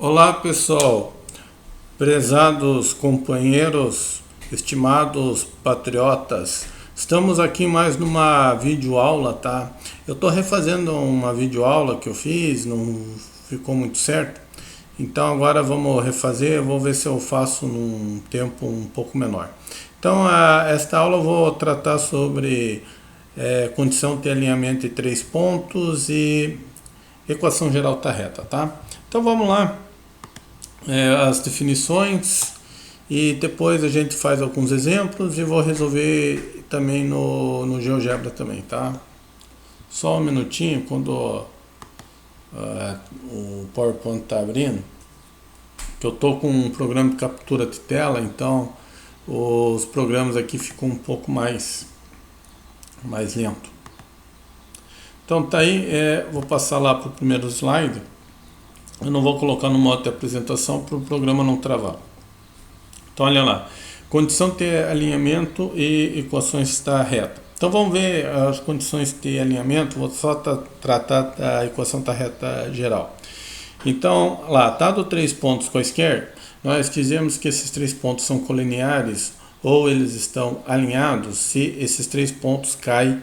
Olá pessoal, prezados companheiros, estimados patriotas, estamos aqui mais numa videoaula, tá? Eu estou refazendo uma videoaula que eu fiz, não ficou muito certo, então agora vamos refazer, vou ver se eu faço num tempo um pouco menor. Então esta aula eu vou tratar sobre condição de alinhamento de 3 pontos e equação geral tá reta, tá? Então vamos lá. As definições e depois a gente faz alguns exemplos e vou resolver também no GeoGebra também, tá? Só um minutinho, quando o PowerPoint tá abrindo, que eu tô com um programa de captura de tela, então os programas aqui ficam um pouco mais lento. Então tá aí, vou passar lá para o primeiro slide. Eu não vou colocar no modo de apresentação para o programa não travar. Então olha lá, condição de alinhamento e equações está reta. Então vamos ver as condições de alinhamento, vou só tratar da equação está reta geral. Então lá, dado 3 pontos quaisquer, nós dizemos que esses 3 pontos são colineares ou eles estão alinhados se esses 3 pontos caem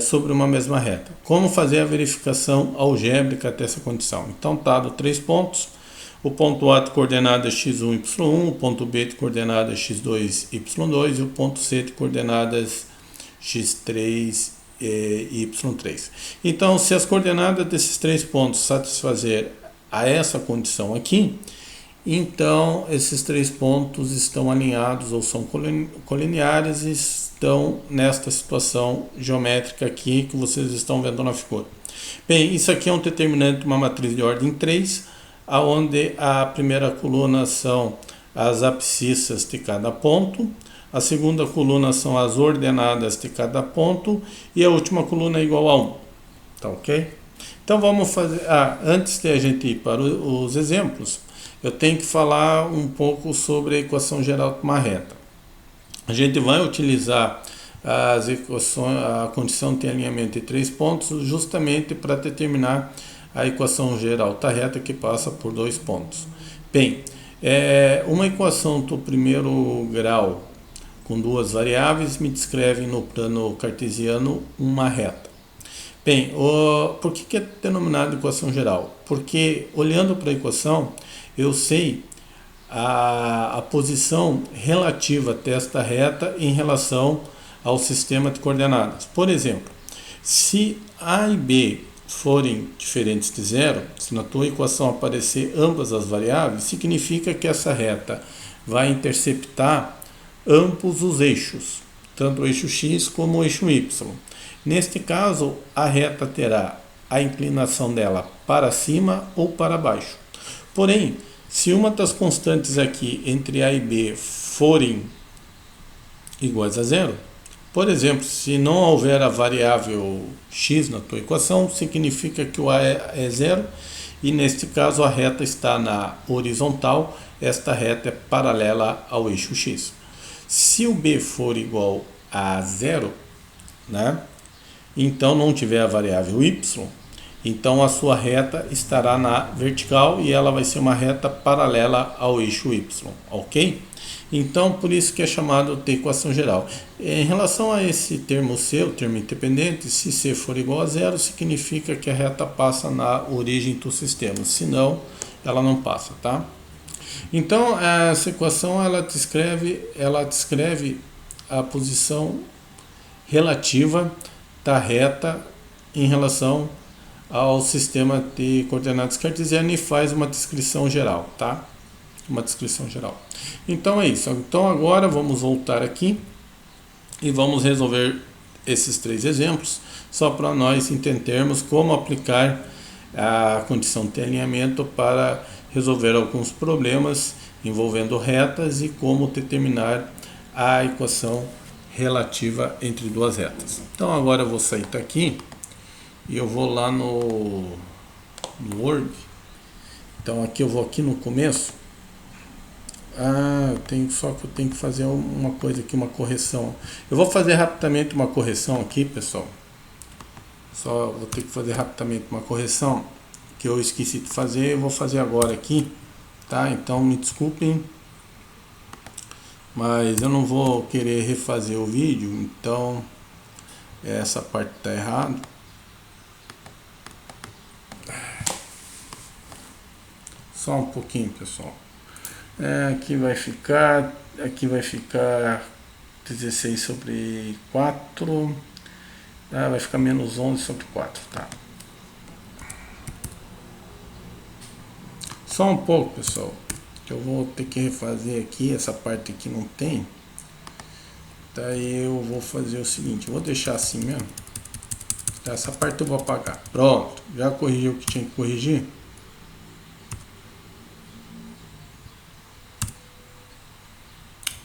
sobre uma mesma reta. Como fazer a verificação algébrica dessa condição? Então, dado 3 pontos, o ponto A de coordenadas x1, y1, o ponto B de coordenadas x2, y2 e o ponto C de coordenadas x3 e y3. Então, se as coordenadas desses 3 pontos satisfazer a essa condição aqui, então esses 3 pontos estão alinhados ou são colineares e estão nesta situação geométrica aqui que vocês estão vendo na figura. Bem, isso aqui é um determinante de uma matriz de ordem 3, onde a primeira coluna são as abscissas de cada ponto, a segunda coluna são as ordenadas de cada ponto e a última coluna é igual a 1. Tá ok? Então vamos fazer... antes de a gente ir para os exemplos, eu tenho que falar um pouco sobre a equação geral de uma reta. A gente vai utilizar as equações, a condição de alinhamento de 3 pontos justamente para determinar a equação geral da reta que passa por 2 pontos. Bem, uma equação do primeiro grau com 2 variáveis me descreve no plano cartesiano uma reta. Bem, por que é denominada equação geral? Porque olhando para a equação eu sei a posição relativa desta reta em relação ao sistema de coordenadas. Por exemplo, se A e B forem diferentes de zero, se na tua equação aparecer ambas as variáveis, significa que essa reta vai interceptar ambos os eixos, tanto o eixo x como o eixo y. Neste caso, a reta terá a inclinação dela para cima ou para baixo. Porém, se uma das constantes aqui entre A e B forem iguais a zero, por exemplo, se não houver a variável x na tua equação, significa que o A é zero e neste caso a reta está na horizontal, esta reta é paralela ao eixo x. Se o B for igual a zero, né, então não tiver a variável y, então a sua reta estará na vertical e ela vai ser uma reta paralela ao eixo y, ok? Então por isso que é chamado de equação geral. Em relação a esse termo C, o termo independente, se C for igual a zero, significa que a reta passa na origem do sistema, senão ela não passa, tá? Então essa equação ela descreve a posição relativa da reta em relação ao sistema de coordenadas cartesiano e faz uma descrição geral, tá? Uma descrição geral. Então é isso. Então agora vamos voltar aqui e vamos resolver esses 3 exemplos, só para nós entendermos como aplicar a condição de alinhamento para resolver alguns problemas envolvendo retas e como determinar a equação relativa entre 2 retas. Então agora eu vou sair daqui e eu vou lá no Word. Então aqui eu vou aqui no começo. Eu tenho que fazer uma coisa aqui, uma correção. Eu vou fazer rapidamente uma correção aqui, pessoal. Só vou ter que fazer rapidamente uma correção que eu esqueci de fazer, eu vou fazer agora aqui, tá? Então me desculpem, mas eu não vou querer refazer o vídeo, então essa parte tá errada. Só um pouquinho, pessoal. Aqui vai ficar 16 sobre 4, vai ficar menos 11 sobre 4, tá? Só um pouco, pessoal, que eu vou ter que refazer aqui, essa parte aqui não tem. Daí eu vou fazer o seguinte, eu vou deixar assim mesmo. Essa parte eu vou apagar. Pronto, já corrigi o que tinha que corrigir.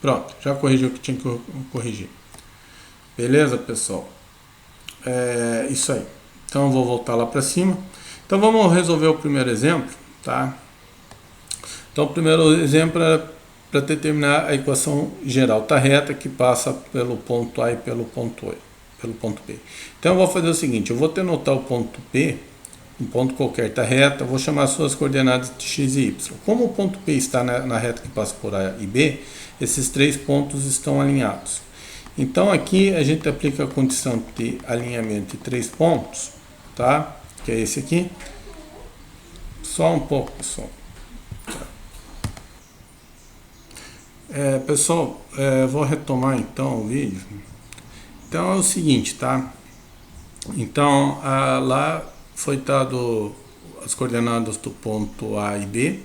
Pronto, já corrigi o que tinha que corrigir. Beleza, pessoal? É isso aí. Então eu vou voltar lá para cima. Então vamos resolver o primeiro exemplo, tá? Então o primeiro exemplo é para determinar a equação geral da reta que passa pelo ponto A e pelo ponto B. Então eu vou fazer o seguinte, eu vou denotar o ponto P, um ponto qualquer da reta, vou chamar as suas coordenadas de x e y. Como o ponto P está na reta que passa por A e B, esses três pontos estão alinhados. Então aqui a gente aplica a condição de alinhamento de três pontos, tá? Que é esse aqui. Só um pouco, pessoal. Pessoal, vou retomar então o vídeo. Então é o seguinte, tá? Então lá foi dado as coordenadas do ponto A e B,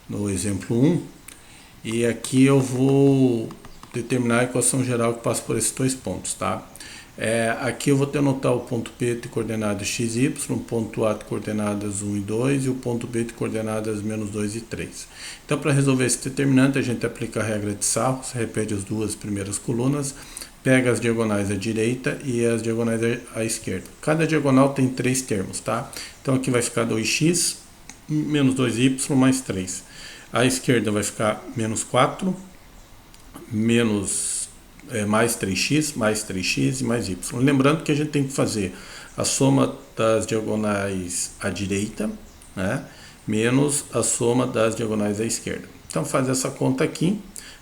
no exemplo 1, e aqui eu vou determinar a equação geral que passa por esses dois pontos, tá? Aqui eu vou denotar o ponto P de coordenadas x e y, o ponto A de coordenadas 1 e 2 e o ponto B de coordenadas menos 2 e 3. Então, para resolver esse determinante, a gente aplica a regra de Sarro, se repete as duas primeiras colunas, pega as diagonais à direita e as diagonais à esquerda. Cada diagonal tem três termos, tá? Então, aqui vai ficar 2x menos 2y mais 3. À esquerda vai ficar menos 4, mais 3x e mais y. Lembrando que a gente tem que fazer a soma das diagonais à direita, né, menos a soma das diagonais à esquerda. Então faz essa conta aqui.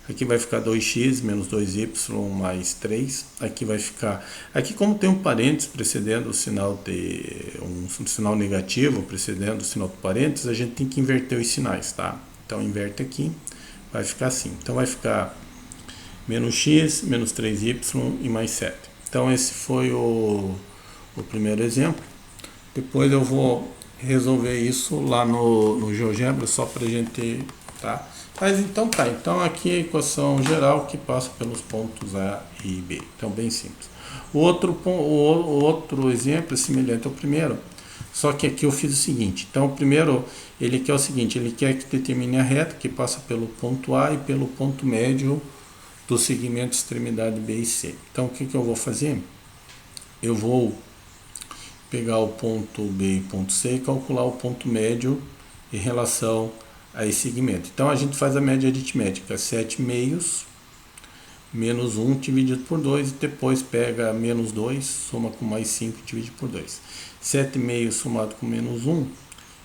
Aqui vai ficar 2x menos 2y mais 3. Aqui vai ficar... Aqui, como tem um parênteses precedendo o sinal de... um sinal negativo precedendo o sinal do parênteses, a gente tem que inverter os sinais, tá? Então inverte aqui, vai ficar assim. Então vai ficar menos x, menos 3y e mais 7. Então esse foi o primeiro exemplo. Depois eu vou resolver isso lá no GeoGebra, só para a gente, tá? Mas então tá, então aqui é a equação geral que passa pelos pontos A e B. Então bem simples. O outro exemplo é semelhante ao primeiro, só que aqui eu fiz o seguinte. Então o primeiro, ele quer o seguinte, ele quer que determine a reta que passa pelo ponto A e pelo ponto médio do segmento extremidade B e C. Então o que eu vou fazer? Eu vou pegar o ponto B e ponto C e calcular o ponto médio em relação a esse segmento. Então a gente faz a média aritmética, 7 meios menos 1 dividido por 2 e depois pega menos 2, soma com mais 5 dividido por 2. 7 meios somado com menos 1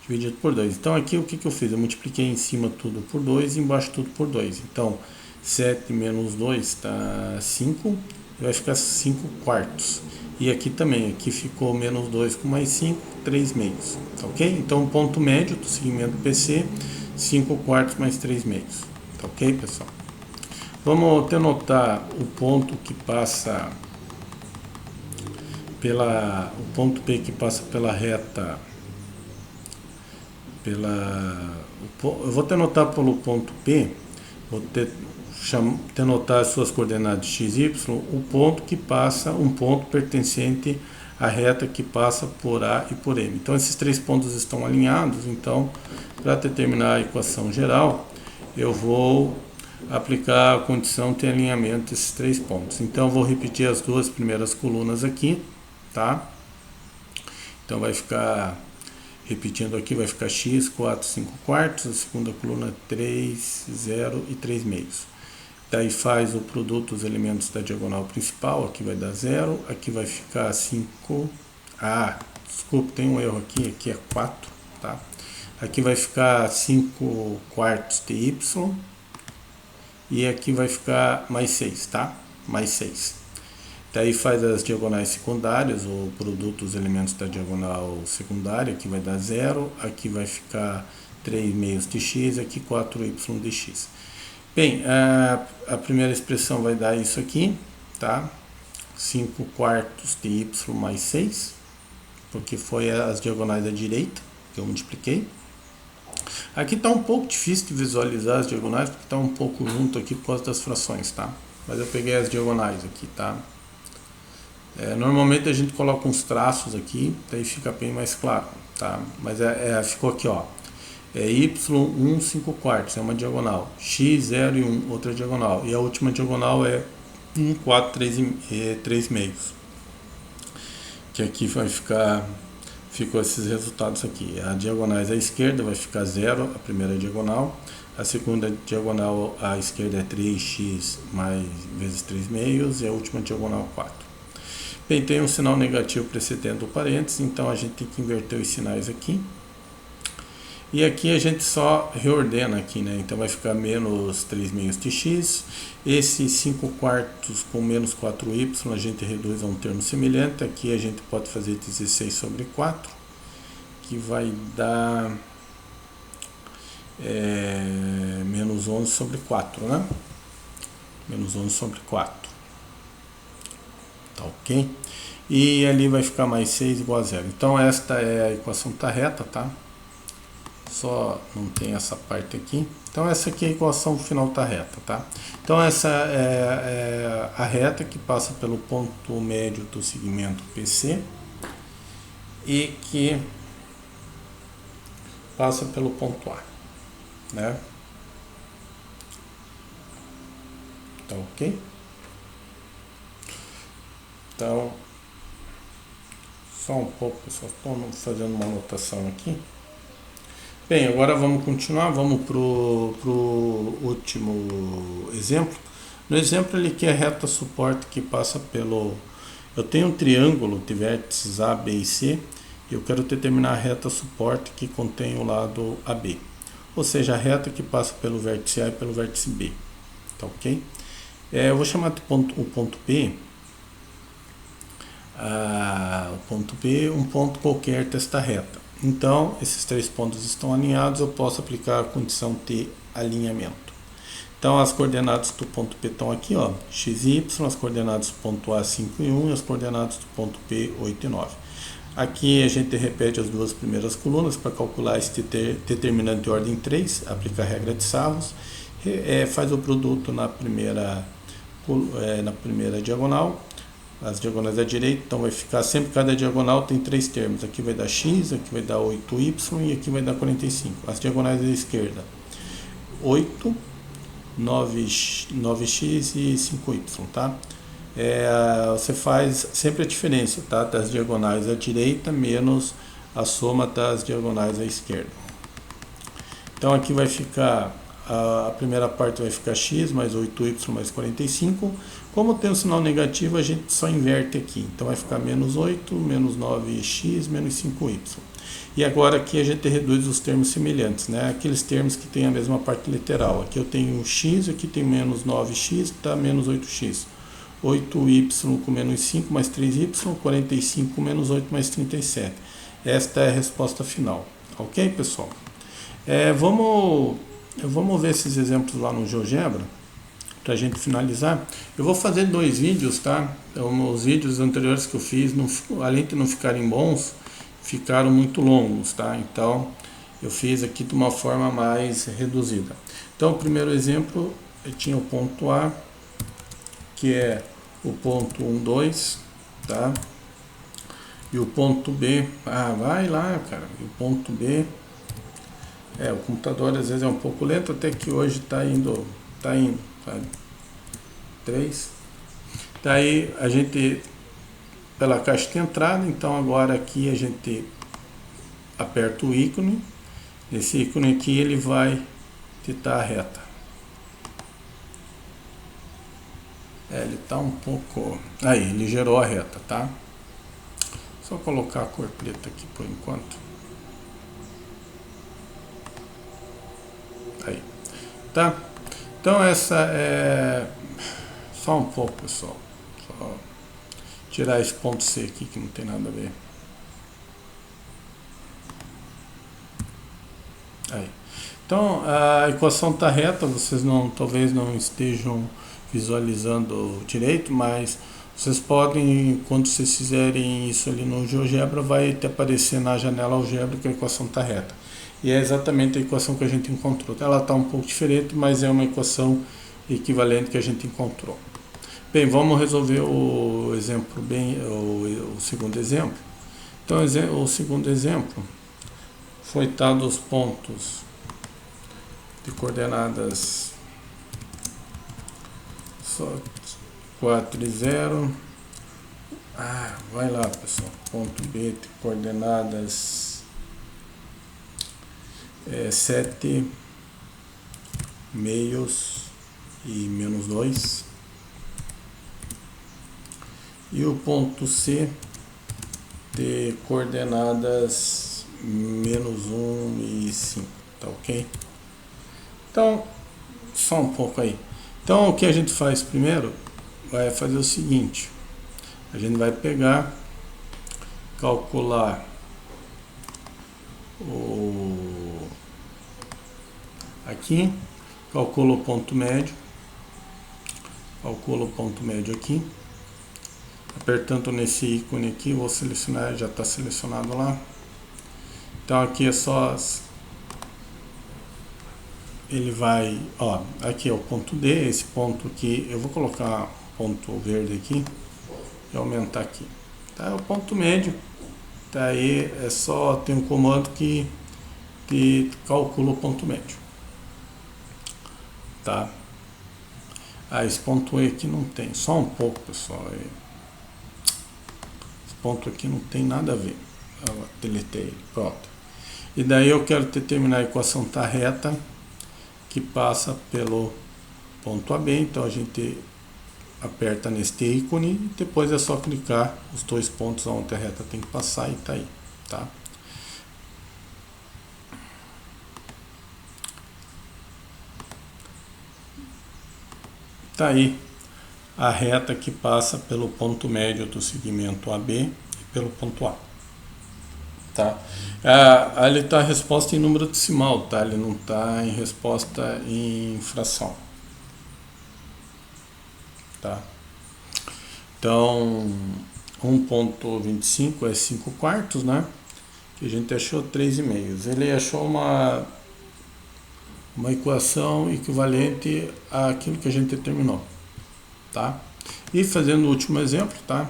dividido por 2. Então aqui o que eu fiz? Eu multipliquei em cima tudo por 2 e embaixo tudo por 2. Então 7 menos 2 está 5, vai ficar 5 quartos. E aqui também, aqui ficou menos 2 com mais 5, 3 meios. Tá ok? Então o ponto médio do segmento PC, 5 quartos mais 3 meios. Tá ok, pessoal? Vamos denotar o ponto que passa o ponto P que passa pela reta, eu vou denotar pelo ponto P, vou denotar as suas coordenadas x e y, o ponto que passa, um ponto pertencente à reta que passa por A e por M. Então esses três pontos estão alinhados, então para determinar a equação geral, eu vou aplicar a condição de alinhamento desses três pontos. Então eu vou repetir as duas primeiras colunas aqui, tá? Então vai ficar, repetindo aqui, vai ficar x, 4, 5 quartos, a segunda coluna 3, 0 e 3 meios. Daí faz o produto dos elementos da diagonal principal, aqui vai dar 0, aqui vai ficar 5, desculpe, tem um erro aqui é 4, tá? Aqui vai ficar 5 quartos de y, e aqui vai ficar mais 6, tá? Mais 6. Daí faz as diagonais secundárias, o produto dos elementos da diagonal secundária, aqui vai dar 0, aqui vai ficar 3 meios de x, aqui 4y de x. Bem, a primeira expressão vai dar isso aqui, tá? 5 quartos de y mais 6, porque foi as diagonais da direita que eu multipliquei. Aqui está um pouco difícil de visualizar as diagonais, porque está um pouco junto aqui por causa das frações, tá? Mas eu peguei as diagonais aqui, tá? Normalmente a gente coloca uns traços aqui, daí fica bem mais claro, tá? Mas ficou aqui, ó. y1, 5 quartos, é uma diagonal. x, 0 e 1, outra diagonal. E a última diagonal é 1, 4, 3 meios. Que aqui vai ficar... Ficou esses resultados aqui. A diagonais à esquerda vai ficar 0, a primeira diagonal. A segunda diagonal à esquerda é 3x vezes 3 meios. E a última diagonal 4. Bem, tem um sinal negativo precedendo o parênteses, então a gente tem que inverter os sinais aqui. E aqui a gente só reordena aqui, né? Então vai ficar menos 3 meios de x. Esse 5 quartos com menos 4y a gente reduz a um termo semelhante. Aqui a gente pode fazer 16 sobre 4, que vai dar menos 11 sobre 4, né? Menos 11 sobre 4. Tá ok? E ali vai ficar mais 6 igual a 0. Então esta é a equação tá reta, tá? Só não tem essa parte aqui. Então essa aqui é a equação final tá reta, tá? Então essa é a reta que passa pelo ponto médio do segmento PC e que passa pelo ponto A, né? Tá ok? Então, só um pouco, só estou fazendo uma anotação aqui. Bem, agora vamos continuar, vamos para o último exemplo. No exemplo ele quer reta suporte que passa pelo... Eu tenho um triângulo de vértices A, B e C, e eu quero determinar a reta suporte que contém o lado AB. Ou seja, a reta que passa pelo vértice A e pelo vértice B. Tá ok? Eu vou chamar de o ponto B, um ponto qualquer desta reta. Então, esses 3 pontos estão alinhados, eu posso aplicar a condição de alinhamento. Então, as coordenadas do ponto P estão aqui, ó, x e y, as coordenadas do ponto A 5 e 1 e as coordenadas do ponto P 8 e 9. Aqui a gente repete as duas primeiras colunas para calcular este determinante de ordem 3, aplica a regra de Sarros, faz o produto na primeira diagonal, as diagonais da direita, então vai ficar sempre cada diagonal tem 3 termos, aqui vai dar x, aqui vai dar 8y e aqui vai dar 45. As diagonais da esquerda, 8, 9x e 5y, tá? Você faz sempre a diferença, tá? Das diagonais à direita menos a soma das diagonais à esquerda. Então aqui vai ficar, a primeira parte vai ficar x mais 8y mais 45. Como tem um sinal negativo, a gente só inverte aqui. Então vai ficar menos 8, menos 9x, menos 5y. E agora aqui a gente reduz os termos semelhantes, né? Aqueles termos que tem a mesma parte literal. Aqui eu tenho x, aqui tem menos 9x, tá menos 8x. 8y com menos 5 mais 3y, 45 com menos 8 mais 37. Esta é a resposta final. Ok, pessoal? Vamos ver esses exemplos lá no GeoGebra, para a gente finalizar. Eu vou fazer 2 vídeos, tá? Então, os vídeos anteriores que eu fiz, além de não ficarem bons, ficaram muito longos, tá? Então, eu fiz aqui de uma forma mais reduzida. Então, o primeiro exemplo, eu tinha o ponto A, que é o ponto 1, 2, tá? E o ponto B, vai lá, cara, e o ponto B, o computador às vezes é um pouco lento, até que hoje tá indo, sabe? 3. Daí a gente, pela caixa de entrada, então agora aqui a gente aperta o ícone, esse ícone aqui ele vai ditar a reta. Ele tá um pouco, aí ele gerou a reta, tá? Só colocar a cor preta aqui por enquanto. Aí, tá? Então essa é só um pouco, pessoal. Só tirar esse ponto C aqui que não tem nada a ver. Aí. Então a equação está reta, vocês talvez não estejam visualizando direito, mas vocês podem, quando vocês fizerem isso ali no GeoGebra, vai te aparecer na janela algébrica a equação está reta. E é exatamente a equação que a gente encontrou. Ela está um pouco diferente, mas é uma equação equivalente que a gente encontrou. Bem, vamos resolver o exemplo o segundo exemplo. Então o segundo exemplo foi dado os pontos de coordenadas 4 e 0. Vai lá, pessoal. Ponto B de coordenadas 7 meios e menos 2. E o ponto C de coordenadas menos 1 e 5. Tá ok? Então, só um pouco aí. Então, o que a gente faz primeiro vai fazer o seguinte: a gente vai pegar, calcular aqui, calcula o ponto médio, aqui, apertando nesse ícone aqui, vou selecionar, já está selecionado lá. Então aqui é só ele vai, aqui é o ponto D, esse ponto aqui, eu vou colocar ponto verde aqui e aumentar aqui, tá? É o ponto médio, tá? Aí é só tem um comando que calcula o ponto médio, tá? Esse ponto E aqui não tem, só um pouco, pessoal, esse ponto aqui não tem nada a ver, eu deletei, pronto. E daí eu quero determinar a equação tá reta, que passa pelo ponto AB, então a gente aperta neste ícone e depois é só clicar os dois pontos onde a reta tem que passar e tá aí, tá? Tá aí a reta que passa pelo ponto médio do segmento AB e pelo ponto A. Tá? Ele está resposta em número decimal, tá? Ele não está em resposta em fração. Tá? Então, 1.25 é 5 quartos, né? Que a gente achou 3,5. Ele achou uma equação equivalente àquilo que a gente determinou. Tá? E fazendo o último exemplo, tá?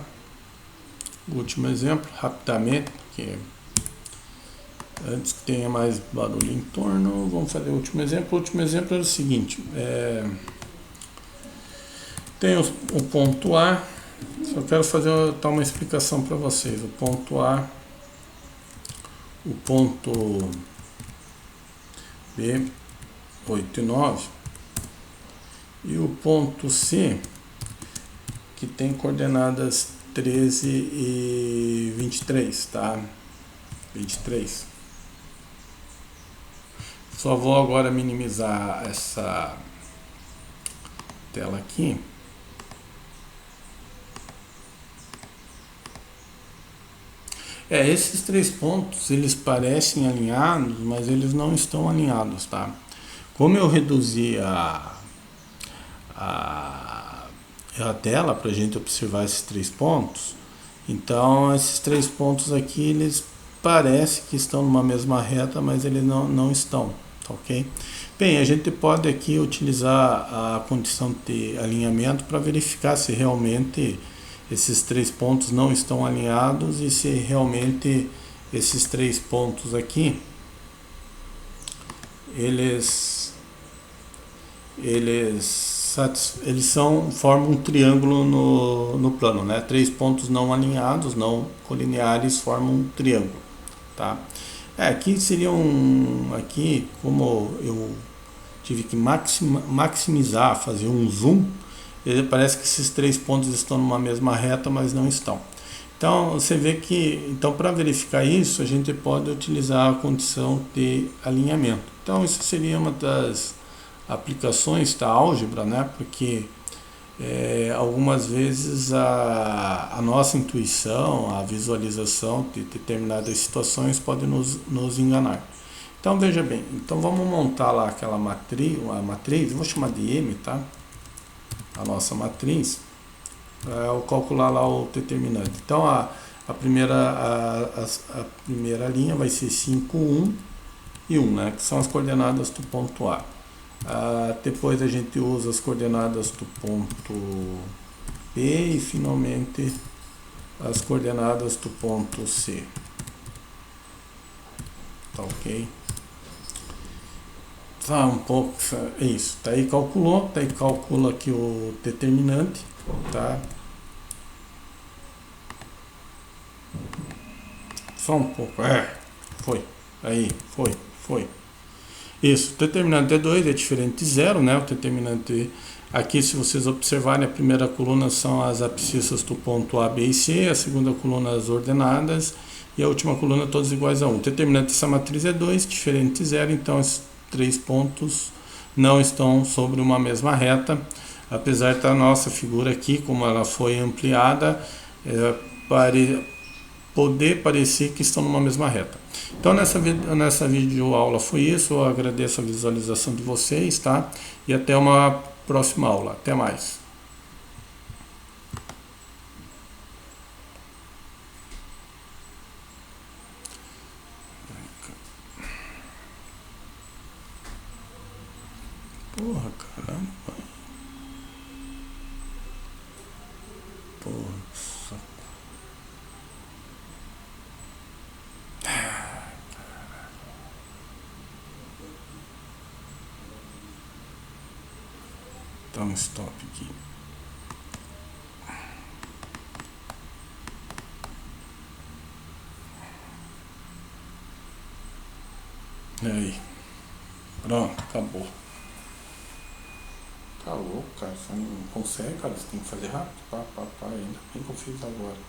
O último exemplo, rapidamente, porque antes que tenha mais barulho em torno, vamos fazer o último exemplo. O último exemplo é o seguinte: tem o ponto A, só quero dar uma explicação para vocês. O ponto A, o ponto B, 8 e 9, e o ponto C, que tem coordenadas 13 e 23, tá? 23. Só vou agora minimizar essa tela aqui. Esses três pontos, eles parecem alinhados, mas eles não estão alinhados, tá? Como eu reduzi a tela para a gente observar esses três pontos, então esses três pontos aqui, eles parecem que estão numa mesma reta, mas eles não estão, tá ok? Bem, a gente pode aqui utilizar a condição de alinhamento para verificar se realmente esses três pontos não estão alinhados e se realmente esses três pontos aqui eles formam um triângulo no plano, né? Três pontos não alinhados, não colineares, formam um triângulo, tá? Aqui seria aqui, como eu tive que maximizar, fazer um zoom, parece que esses três pontos estão numa mesma reta, mas não estão. Então você vê que, então para verificar isso, a gente pode utilizar a condição de alinhamento. Então isso seria uma das aplicações da álgebra, né? Porque algumas vezes a nossa intuição, a visualização de determinadas situações pode nos enganar. Então veja bem, então vamos montar lá aquela matriz, a matriz, vou chamar de M, tá? A nossa matriz, para eu calcular lá o determinante. Então a primeira linha vai ser 5, 1 e 1, né? Que são as coordenadas do ponto A. Depois a gente usa as coordenadas do ponto B e finalmente as coordenadas do ponto C. Tá ok? Tá um pouco, é isso. Daí calculou, daí calcula aqui o determinante, tá? Só um pouco, foi, aí, foi. Isso, o determinante de 2 é diferente de zero, né? O determinante aqui, se vocês observarem, a primeira coluna são as abscissas do ponto A, B e C, a segunda coluna as ordenadas e a última coluna todas iguais a 1. O determinante dessa matriz é 2, diferente de zero, então esses 3 pontos não estão sobre uma mesma reta, apesar da nossa figura aqui, como ela foi ampliada, poder parecer que estão numa mesma reta. Então nessa videoaula foi isso, eu agradeço a visualização de vocês, tá? E até uma próxima aula. Até mais. Porra, caramba. Porra, saco. Dá um stop aqui. E aí? Pronto, acabou. Tá louco, cara. Você não consegue, cara. Você tem que fazer rápido. Pá, ainda bem que eu fiz agora.